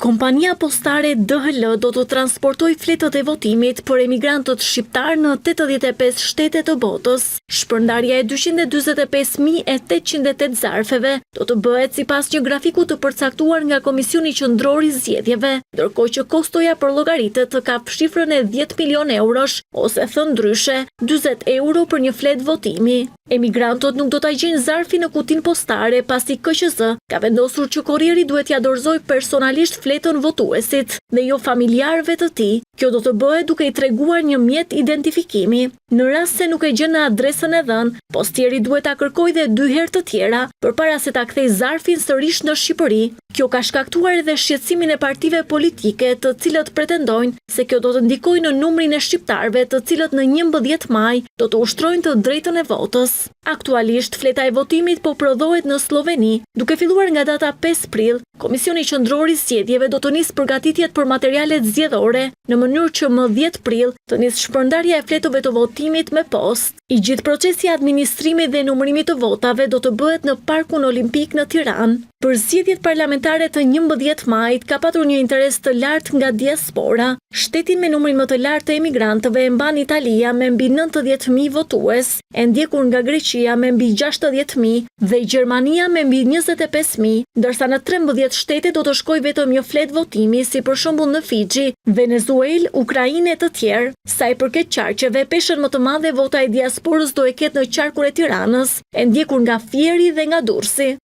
Kompania postare DHL do të transportojë fletët e votimit për emigrantët shqiptar në 85 shtete të botës. Shpërndarja e 245.808 zarfeve do të bëhet sipas një grafiku të përcaktuar nga Komisioni Qendror i Zgjedhjeve, ndërkohë që kostoja për llogaritet të kap shifrën e 10 milion eurosh, ose thënë ndryshe, 40 euro për një flet votimi. Emigrantët nuk do ta gjejnë zarfin në kutinë postare pasi KQZ ka vendosur që kurrieri duhet ia dorëzojë personalisht fletën votuesit dhe jo familjarëve të tij. Kjo do të bëhet duke i treguar një mjet identifikimi. Në rast se nuk e gjen në adresën e dhënë, postieri duhet ta kërkojë dhe 2 herë të tjera përpara se ta kthejë zarfin sërish në Shqipëri. Kjo ka shkaktuar edhe shqetësimin e partive politike, të cilët pretendojnë se kjo do të ndikojë në numrin e shqiptarëve të cilët në 11 maj do të ushtrojnë të drejtën e votës. Aktualisht, fleta e votimit po prodhohet në Sloveni. Duke filluar nga data 5 prill, Komisioni Qendror i Zgjedhjeve do të nisë përgatitjet për materialet zgjedhore, në mënyrë që më 10 prill të nisë shpërndarja e fletëve të votimit me post. I gjithë procesi i administrimit dhe numërimit të votave do të bëhet në Parkun Olimpik në Tiranë. Për zgjedhjet parlamentare të 11 majit ka patur një interes të lartë nga diaspora. Shtetin me numrin më të lartë të emigrantëve e mban Italia me mbi 90.000 votues, e ndjekur nga Greqia me mbi 60.000 dhe Gjermania me mbi 25.000, ndërsa në 13 shtete do të shkojë vetëm një flet votimi, si për shembull në Fixhi, Venezuelë, Ukrainë e të tjerë. Sa i përket qarqeve, peshën më të madhe vota e diasporës do e ketë në qarkun e Tiranës, e ndjekur nga Fieri dhe nga Durrësi.